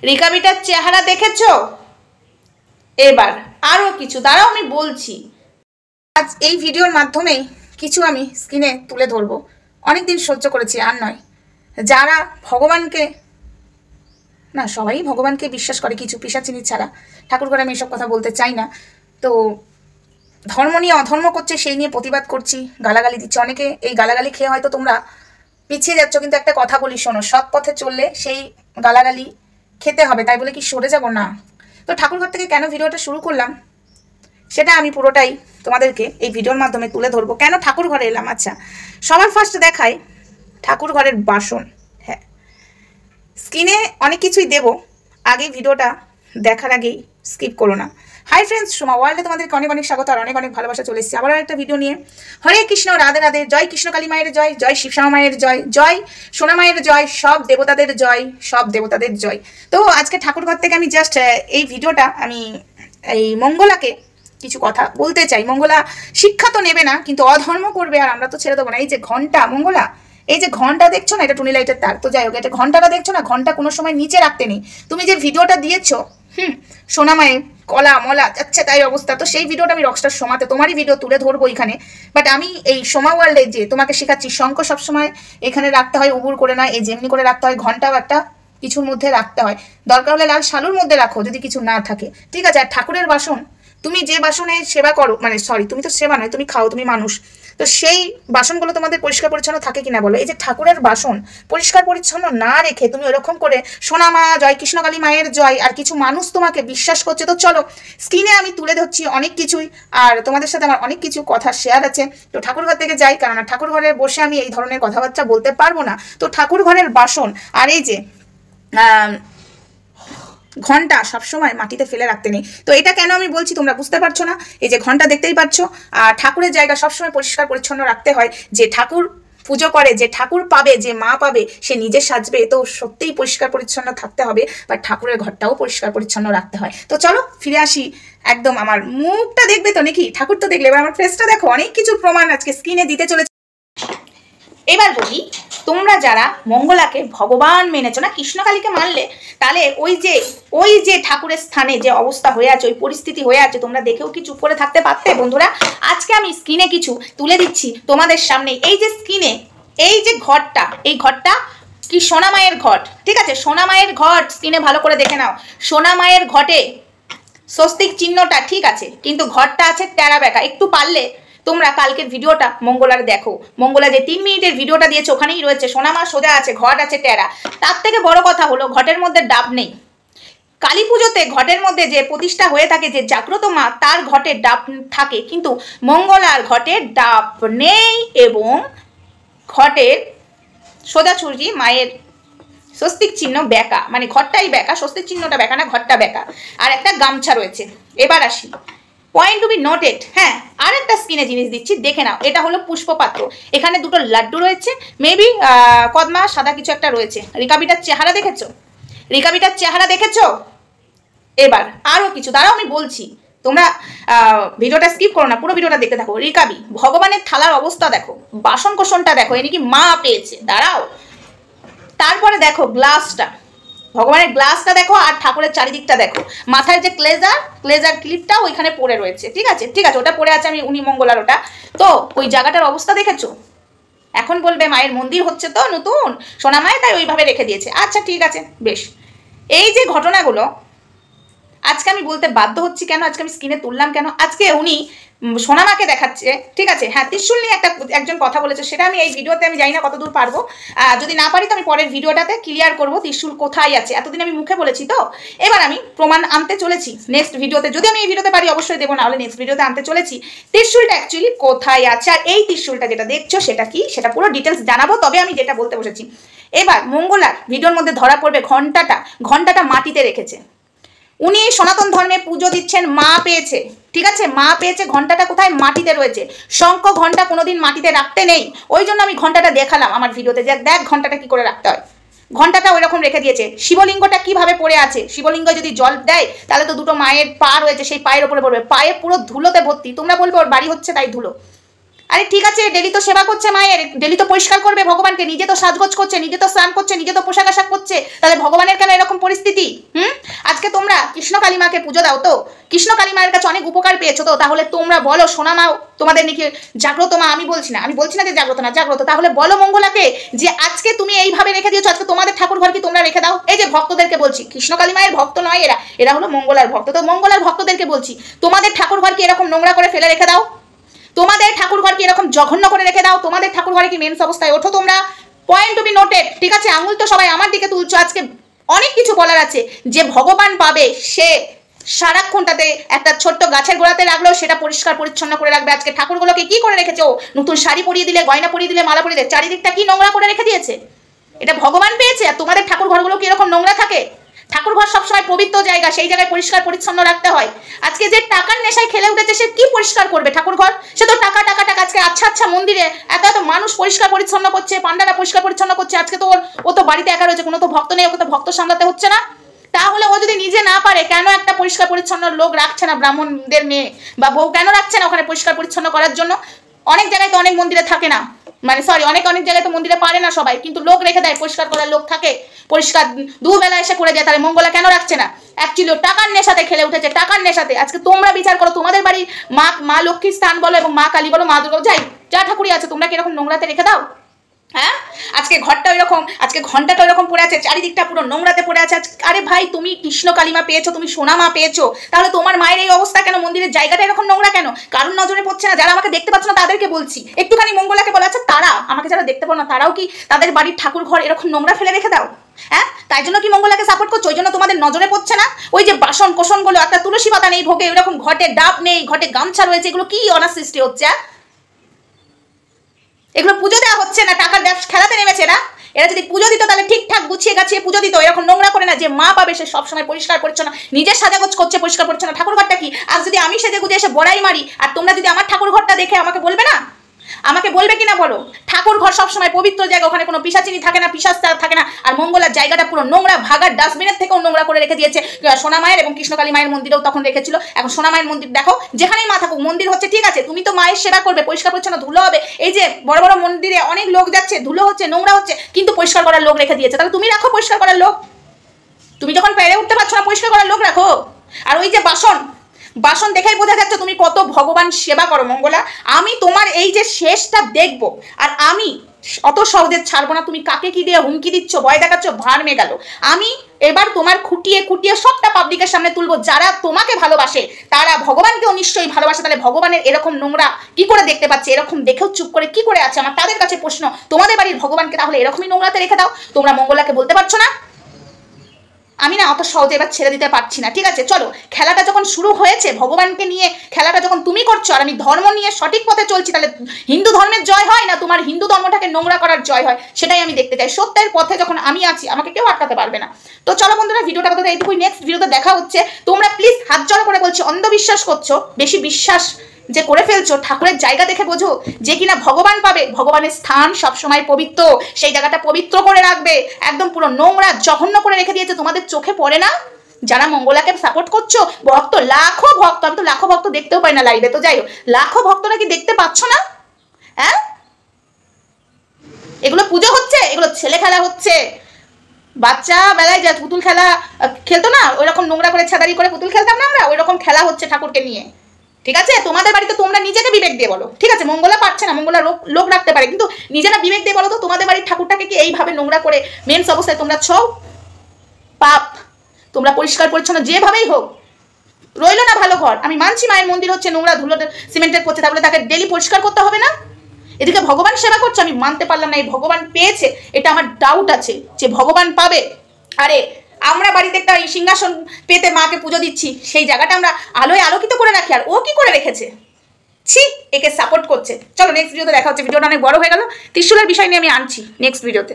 রিকাবিটার চেহারা দেখেছো? এবার আরো কিছু দাঁড়াও আমি বলছি। আজ এই ভিডিওর মাধ্যমেই কিছু আমি স্ক্রিনে তুলে ধরবো। অনেকদিন সহ্য করেছি, আর নয়। যারা ভগবানকে, না সবাই ভগবানকে বিশ্বাস করে কিছু পিশাচিনি ছাড়া, ঠাকুর ঘরে আমি এসব কথা বলতে চাই না। তো ধর্ম নিয়ে অধর্ম করছে, সেই নিয়ে প্রতিবাদ করছি, গালাগালি দিচ্ছে অনেকে। এই গালাগালি খেয়ে হয়তো তোমরা পিছিয়ে যাচ্ছ, কিন্তু একটা কথা বলি শোনো, সৎ পথে চললে সেই গালাগালি খেতে হবে, তাই বলে কি সরে যাব না। তো ঠাকুরঘর থেকে কেন ভিডিওটা শুরু করলাম সেটা আমি পুরোটাই তোমাদেরকে এই ভিডিওর মাধ্যমে তুলে ধরবো। কেন ঠাকুর ঘরে এলাম? আচ্ছা, সবার ফার্স্ট দেখায় ঠাকুর ঘরের বাসন। হ্যাঁ, স্ক্রিনে অনেক কিছুই দেব, আগে ভিডিওটা দেখার আগেই স্কিপ করো না। হাই ফ্রেন্ডস, সোমা ওয়ার্ল্ডে তোমাদেরকে অনেক অনেক স্বাগত আর অনেক অনেক ভালোবাসা। চলে এসেছি আবার একটা ভিডিও নিয়ে। হরে কৃষ্ণ, রাধে রাধে, জয় কৃষ্ণ কালী মায়ের জয়, জয় শিবশ্যামা মায়ের জয়, জয় সোনা মায়ের জয়, সব দেবতাদের জয়, সব দেবতাদের জয়। তো আজকে ঠাকুরঘর থেকে আমি জাস্ট এই ভিডিওটা আমি এই মঙ্গলাকে কিছু কথা বলতে চাই। মঙ্গলা শিক্ষা তো নেবে না, কিন্তু অধর্ম করবে আর আমরা তো ছেড়ে দেবো না। এই যে ঘন্টা, মঙ্গলা এই যে ঘন্টা দেখছো না, এটা টুনি লাইটের তার। তো যাই হোক, এটা ঘন্টাটা দেখছো না, ঘন্টা কোনো সময় নিচে রাখতে নেই। তুমি যে ভিডিওটা দিয়েছো সোনামায়ের কলা মলা যাচ্ছে তাই অবস্থা, তো সেই ভিডিওটা আমি রকস্টার সোমাতে তোমারই ভিডিও তুলে ধরবো এখানে। বাট আমি এই সোমা ওয়ার্ল্ডে যে তোমাকে শেখাচ্ছি, শঙ্খ সবসময় এখানে রাখতে হয়, উবুর করে না, এই যেমনি করে রাখতে হয়। ঘন্টাও একটা কিছুর মধ্যে রাখতে হয়, দরকার হলে লাল শালুর মধ্যে রাখো যদি কিছু না থাকে, ঠিক আছে। আর ঠাকুরের বাসন, তুমি যে বাসনে সেবা করো, মানে সরি, তুমি তো সেবা নয়, তুমি খাও, তুমি মানুষ, তো সেই বাসনগুলো তোমাদের পরিষ্কার পরিচ্ছন্ন থাকে কিনা বলো। এই যে ঠাকুরের বাসন পরিষ্কার পরিচ্ছন্ন না রেখে তুমি ওরকম করে সোনা মা জয় কৃষ্ণকালী মায়ের জয়, আর কিছু মানুষ তোমাকে বিশ্বাস করছে। তো চলো, স্ক্রিনে আমি তুলে ধরছি অনেক কিছুই, আর তোমাদের সাথে আমার অনেক কিছু কথা শেয়ার আছে। তো ঠাকুরঘর থেকে যাই, কারণ ঠাকুর ঘরে বসে আমি এই ধরনের কথাবার্তা বলতে পারবো না। তো ঠাকুর ঘরের বাসন আর এই যে ঘন্টা সবসময় মাটিতে ফেলে রাখতে নেই। তো এটা কেন আমি বলছি তোমরা বুঝতে পারছো না। এই যে ঘন্টা দেখতেই পাচ্ছ, আর ঠাকুরের জায়গা সবসময় পরিষ্কার পরিচ্ছন্ন রাখতে হয়। যে ঠাকুর পুজো করে, যে ঠাকুর পাবে, যে মা পাবে, সে নিজে সাজবে, তো সত্যিই পরিষ্কার পরিচ্ছন্ন থাকতে হবে, বা ঠাকুরের ঘরটাও পরিষ্কার পরিচ্ছন্ন রাখতে হয়। তো চলো ফিরে আসি। একদম আমার মুখটা দেখবে তো নাকি? ঠাকুর তো দেখলে, এবার আমার ফেসটা দেখো। অনেক কিছু প্রমাণ আজকে স্ক্রিনে দিতে চলেছে। এবার বলি, তোমরা যারা মঙ্গলাকে ভগবান মেনেছো না, কৃষ্ণকালীকে মানলে, তাহলে ওই যে ঠাকুরের স্থানে যে অবস্থা হয়ে আছে, ওই পরিস্থিতি হয়ে আছে, তোমরা দেখেও কি চুপ করে থাকতে পারতে? বন্ধুরা, আজকে আমি স্ক্রিনে কিছু তুলে দিচ্ছি তোমাদের সামনে। এই যে স্ক্রিনে এই যে ঘরটা, এই ঘরটা কি সোনা মায়ের ঘট, ঠিক আছে? সোনা মায়ের ঘট স্ক্রিনে ভালো করে দেখে নাও। সোনা মায়ের ঘটে স্বস্তিক চিহ্নটা ঠিক আছে, কিন্তু ঘরটা আছে টেরা বেঁকা। একটু পারলে তোমরা কালকের ভিডিওটা মঙ্গলার দেখো। মঙ্গলা যে 3 মিনিটের ভিডিওটা দিয়েছে, ওখানেই রয়েছে সোনামা সোজা আছে, ঘট আছে টেরা। তার থেকে বড় কথা হলো ঘটের মধ্যে ডাব নেই। কালী পুজোতে ঘটের মধ্যে যে প্রতিষ্ঠা হয়ে থাকে, যে জাগ্রত মা, তার ঘটে ডাব থাকে, কিন্তু মঙ্গলার ঘটে ডাব নেই, এবং ঘটের সোজাসুজি মায়ের স্বস্তিক চিহ্ন বেঁকা, মানে ঘরটাই বেঁকা, স্বস্তিক চিহ্নটা বেঁকা না, ঘরটা বেঁকা। আর একটা গামছা রয়েছে। এবার আসি, পয়েন্ট টু বি নোটেড। হ্যাঁ, আর একটা স্ক্রিনে জিনিস দিচ্ছি, দেখে নাও। এটা হলো পুষ্পপাত্র, এখানে দুটো লাড্ডু রয়েছে, মেবি কদমা সাদা কিছু একটা রয়েছে। রিকাবিটার চেহারা দেখেছো? রিকাবিটার চেহারা দেখেছো? এবার আরো কিছু দাঁড়াও আমি বলছি, তোমরা ভিডিওটা স্কিপ করো না, পুরো ভিডিওটা দেখতে থাকো। রিকাবি ভগবানের থালার অবস্থা দেখো, বাসন কোসনটা দেখো, এ নাকি মা পেয়েছে। দাঁড়াও, তারপরে দেখো গ্লাসটা, ভগবানের গ্লাসটা দেখো, আর ঠাকুরের চারিদিকটা দেখো। মাথায় যে ক্লেজার ক্লিপটা ওইখানে পড়ে রয়েছে, ঠিক আছে, ঠিক আছে, ওটা পড়ে আছে, আমি উনি মঙ্গলার ওটা। তো ওই জায়গাটার অবস্থা দেখেছো? এখন বলবে মায়ের মন্দির হচ্ছে তো নতুন, সোনা মায় তাই ওইভাবে রেখে দিয়েছে। আচ্ছা ঠিক আছে, বেশ। এই যে ঘটনাগুলো আজকে আমি বলতে বাধ্য হচ্ছি কেন, আজকে আমি স্ক্রিনে তুললাম কেন, আজকে উনি সোনামাকে দেখাচ্ছে, ঠিক আছে। হ্যাঁ, ত্রিশূল নিয়ে একজন কথা বলেছে, সেটা আমি এই ভিডিওতে আমি জানি না কতদূর পারবো। যদি না পারি তো আমি পরের ভিডিওটাতে ক্লিয়ার করবো ত্রিশূল কোথায় আছে। এতদিন আমি মুখে বলেছি, তো এবার আমি প্রমাণ আনতে চলেছি নেক্সট ভিডিওতে। যদি আমি এই ভিডিওতে পারি অবশ্যই দেবো, না হলে নেক্সট ভিডিওতে আনতে চলেছি ত্রিশূলটা অ্যাকচুয়ালি কোথায় আছে। আর এই ত্রিশূলটা যেটা দেখছো সেটা কি, সেটা পুরো ডিটেলস জানাবো, তবে আমি যেটা বলতে বসেছি। এবার মঙ্গলার ভিডিওর মধ্যে ধরা পড়বে ঘন্টাটা মাটিতে রেখেছে। উনি সনাতন ধর্মে পুজো দিচ্ছেন, মা পেয়েছে, ঠিক আছে, মা পেয়েছে। ঘন্টাটা কোথায়? মাটিতে রয়েছে। শঙ্খ ঘন্টা কোনোদিন মাটিতে রাখতে নেই, ওই জন্য আমি ঘন্টাটা দেখালাম আমার ভিডিওতে, যে দেখ ঘন্টাটা কি করে রাখতে হয়। ঘন্টাটা ওই রকম রেখে দিয়েছে। শিবলিঙ্গটা কিভাবে পড়ে আছে, শিবলিঙ্গ যদি জল দেয় তাহলে তো দুটো মায়ের পা রয়েছে, সেই পায়ের ওপরে পড়বে, পায়ে পুরো ধুলোতে ভর্তি। তোমরা বলবে ওর বাড়ি হচ্ছে তাই ধুলো, আরে ঠিক আছে, ডেলি তো সেবা করছে মায়ের, ডেলি তো পরিষ্কার করবে ভগবানকে, নিজে তো সাজগোজ করছে, নিজে তো স্নান করছে, নিজে তো পোশাক আশাক করছে, তাহলে ভগবানের কেন এরকম পরিস্থিতি? আজকে তোমরা কৃষ্ণ কালী মাকে পুজো দাও তো, কৃষ্ণ কালী মায়ের কাছে অনেক উপকার পেয়েছো তো, তাহলে তোমরা বলো সোনা মা তোমাদের নাকি জাগ্রত মা, আমি বলছি না যে জাগ্রত না, জাগ্রত, তাহলে বলো মঙ্গলাকে যে আজকে তুমি এইভাবে রেখে দিয়েছো, আজকে তোমাদের ঠাকুর ঘর কি তোমরা রেখে দাও। এই যে ভক্তদেরকে বলছি, কৃষ্ণ কালী মায়ের ভক্ত নয় এরা, এরা হলো মঙ্গলার ভক্ত, তো মঙ্গলার ভক্তদেরকে বলছি তোমাদের ঠাকুর ঘর কি এরকম নোংরা করে ফেলে রেখে দাও, তোমাদের ঠাকুর ঘর কি এরকম জঘন্য করে রেখে দাও, তোমাদের ঠাকুর ঘরে কি মেন্স অবস্থায় ওঠো তোমরা? পয়েন্ট টু বি নোটেড, ঠিক আছে? আঙুল তো সবাই আমার দিকে তুলছো, আজকে অনেক কিছু বলার আছে। যে ভগবান পাবে সে সারাক্ষণটাতে একটা ছোট্ট গাছের গোড়াতে রাখলেও সেটা পরিষ্কার পরিচ্ছন্ন করে রাখবে। আজকে ঠাকুরগুলোকে কি করে রেখেছো? নতুন শাড়ি পরিয়ে দিলে, গয়না পরিয়ে দিলে, মালা পরিয়ে দিলে, চারিদিকটা কি নোংরা করে রেখে দিয়েছে। এটা ভগবান পেয়েছে, আর তোমাদের ঠাকুর ঘরগুলো কি এরকম নোংরা থাকে? ঠাকুর ঘর সবসময় পবিত্র জায়গা, সেই জায়গায় পরিষ্কার পরিচ্ছন্ন রাখতে হয়। আজকে যে টাকার নেশায় খেলে উঠেছে সে কি পরিষ্কার করবে ঠাকুর ঘর? সে তো টাকা টাকা টাকা। আজকে আচ্ছা মন্দিরে এত এত মানুষ পরিষ্কার পরিচ্ছন্ন করছে, পান্ডারা পরিষ্কার পরিচ্ছন্ন করছে, আজকে তো ও তো বাড়িতে একা রয়েছে, কোনো তো ভক্ত নেই, ওকে তো ভক্ত সামলাতে হচ্ছে না। তাহলে ও যদি নিজে না পারে, কেন একটা পরিষ্কার পরিচ্ছন্ন লোক রাখছে না, ব্রাহ্মণদের মেয়ে বা বউ কেন রাখছে না ওখানে পরিষ্কার পরিচ্ছন্ন করার জন্য? অনেক জায়গায় তো অনেক মন্দিরে থাকে না, মানে সরি অনেক জায়গায় তো মন্দিরে পারে না সবাই, কিন্তু লোক রেখে দেয়, পরিষ্কার করার লোক থাকে, পরিষ্কার দুবেলা এসে করে যায়। তাহলে মঙ্গলা কেন রাখছে না? অ্যাকচুয়ালি টাকার নেশাতে খেলে উঠেছে, টাকার নেশাতে। আজকে তোমরা বিচার করো, তোমাদের বাড়ির মা লক্ষ্মীর স্থান বলো এবং মা কালী বলো, মা দুর্গা যাই যা ঠাকুরই আছে, তোমরা কিরকম নোংরাতে রেখে দাও? হ্যাঁ, আজকে ঘরটা ওইরকম, আজকে ঘন্টাটা ওইরকম পড়ে আছে, চারিদিকটা পুরো নোংরাতে পড়ে আছে। আরে ভাই, তুমি কৃষ্ণ কালীমা পেয়েছো, তুমি সোনা মা পেয়েছো, তাহলে তোমার মায়ের এই অবস্থা কেন? মন্দিরের জায়গাটা এরকম নোংরা কেন? কারণ নজরে পড়ছে না? যারা আমাকে দেখতে পাচ্ছ না তাদেরকে বলছি, একটুখানি মঙ্গলাকে বলা আছে, তারা আমাকে যারা দেখতে পাও না তারাও কি তাদের বাড়ির ঠাকুর ঘর এরকম নোংরা ফেলে রেখে দাও? হ্যাঁ, তাই জন্য কি মঙ্গলাকে সাপোর্ট করছো? ওই জন্য তোমাদের নজরে পড়ছে না? ওই যে বাসন কোসনগুলো, একটা তুলসী পাতা নেই ভোগে, ওইরকম ঘটে ডাব নেই, ঘটে গামছা রয়েছে, এগুলো কি অনার সৃষ্টি হচ্ছে? এগুলো পুজো দেওয়া হচ্ছে না, টাকার ব্যবসা খেলাতে নেমেছে এরা। এরা যদি পুজো দিত তাহলে ঠিকঠাক গুছিয়ে গাছিয়ে পুজো দিত, এরকম নোংরা করে না। যে মা পাবে সে সবসময় পরিষ্কার পরিচ্ছন্ন, নিজের সাজাগোজ করছে, পরিষ্কার পরিচ্ছন্ন। ঠাকুর ঘরটা কি? আজ যদি আমি সেজে গুজে এসে বড়াই মারি, আর তোমরা যদি আমার ঠাকুর ঘরটা দেখে আমাকে বলবে না? আমাকে বলবে কিনা বলো? ঠাকুর ঘর সবসময় পবিত্র জায়গা, ওখানে কোনো পিশাচিনি থাকে না, পিশাচ থাকে না। আর মঙ্গলার জায়গাটা পুরো নোংরা, ভাগার ডাস্টবিনের থেকেও নোংরা করে রেখে দিয়েছে। সোনা মায়ের এবং কৃষ্ণকালী মায়ের মন্দিরেও তখন রেখেছিল, এখন সোনা মায়ের মন্দির দেখো, যেখানেই মা থাকুক, মন্দির হচ্ছে ঠিক আছে, তুমি তো মায়ের সেবা করবে, পরিষ্কার পরিচ্ছন্ন, ধুলো হবে। এই যে বড় বড় মন্দিরে অনেক লোক যাচ্ছে, ধুলো হচ্ছে, নোংরা হচ্ছে, কিন্তু পরিষ্কার করার লোক রেখে দিয়েছে। তাহলে তুমি রাখো পরিষ্কার করার লোক, তুমি যখন পেরে উঠতে পারছো না পরিষ্কার করার লোক রাখো। আর ওই যে বাসন দেখেই বোঝা যাচ্ছে তুমি কত ভগবান সেবা করো মঙ্গলা। আমি তোমার এই যে শেষটা দেখবো, আর আমি অত সহজে ছাড়বো না। তুমি কাকে কি দিয়ে হুমকি দিচ্ছ, ভয় দেখাচ্ছ, ভার মে গেল। আমি এবার তোমার খুঁটিয়ে খুঁটিয়ে সবটা পাবলিকের সামনে তুলবো। যারা তোমাকে ভালোবাসে তারা ভগবানকেও নিশ্চয়ই ভালোবাসে, তাহলে ভগবানের এরকম নোংরা কি করে দেখতে পাচ্ছে? এরকম দেখেও চুপ করে কি করে আছে? আমার তাদের কাছে প্রশ্ন, তোমাদের বাড়ির ভগবানকে তাহলে এরকমই নোংরাতে রেখে দাও? তোমরা মঙ্গলাকে বলতে পারছো না? আমি না অত সহজে এবার ছেড়ে দিতে পারছি না, ঠিক আছে? চলো, খেলাটা যখন শুরু হয়েছে, ভগবানকে নিয়ে খেলাটা যখন তুমি করছো, আর আমি ধর্ম নিয়ে সঠিক পথে চলছি, তাহলে হিন্দু ধর্মের জয় হয় না তোমার হিন্দু ধর্মটাকে নোংরা করার জয় হয়? সেটাই আমি দেখতে চাই। সত্যের পথে যখন আমি আছি, আমাকে কেউ আটকাতে পারবে না। তো চলো বন্ধুরা, ভিডিওটা কথা এইটুকুই, নেক্সট ভিডিওতে দেখা হচ্ছে। তোমরা প্লিজ হাত জড়ো করে বলছি, অন্ধবিশ্বাস করছো, বেশি বিশ্বাস যে করে ফেলছো, ঠাকুরের জায়গা দেখে বোঝো যে কিনা ভগবান পাবে। ভগবানের স্থান সবসময় পবিত্র, সেই জায়গাটা পবিত্র করে রাখবে। একদম পুরো নোংরা জঘন্য করে রেখে দিয়েছে, তোমাদের চোখে পড়ে না? যারা মঙ্গলাকে সাপোর্ট করছো, ভক্ত, লাখো ভক্ত, আমি তো লাখো ভক্ত দেখতেও পাই না লাইভে, তো যাই হোক, লাখো ভক্তরা কি দেখতে পাচ্ছ না? হ্যাঁ, এগুলো পুজো হচ্ছে, এগুলো ছেলে খেলা হচ্ছে। বাচ্চা বেলায় যা পুতুল খেলা খেলতো না, ওইরকম নোংরা করে ছাদারি করে পুতুল খেলতাম না আমরা, ওইরকম খেলা হচ্ছে ঠাকুরকে নিয়ে, ঠিক আছে? তোমাদের বাড়িতে তোমরা নিজেকে বিবেক দিয়ে বলো, ঠিক আছে? মঙ্গলা পারছে না, মঙ্গলা লোক রাখতে পারে, কিন্তু নিজেরা বিবেক দিয়ে বলো তো, তোমাদের বাড়ির ঠাকুরটাকে কি এইভাবে নোংরা করে মেন্স অবস্থায় তোমরা ছও? পাপ। তোমরা পরিষ্কার পরিচ্ছন্ন যেভাবেই হোক, রইলো না ভালো ঘর। আমি মানছি মায়ের মন্দির হচ্ছে নোংরা, ধুলো সিমেন্টের করছে, তাহলে তাকে ডেলি পরিষ্কার করতে হবে না? এদিকে ভগবান সেবা করছে, আমি মানতে পারলাম না এই ভগবান পেয়েছে, এটা আমার ডাউট আছে যে ভগবান পাবে। আরে আমরা বাড়িতে একটা সিংহাসন পেতে মাকে পুজো দিচ্ছি, সেই জায়গাটা আমরা আলোয় আলোকিত করে রাখি, আর ও কি করে রেখেছে? ছি, একে সাপোর্ট করছে। চলো নেক্সট ভিডিওতে দেখা হচ্ছে। ভিডিওটা অনেক বড় হয়ে গেল, ত্রিশূলের বিষয় নিয়ে আমি আনছি নেক্সট ভিডিওতে।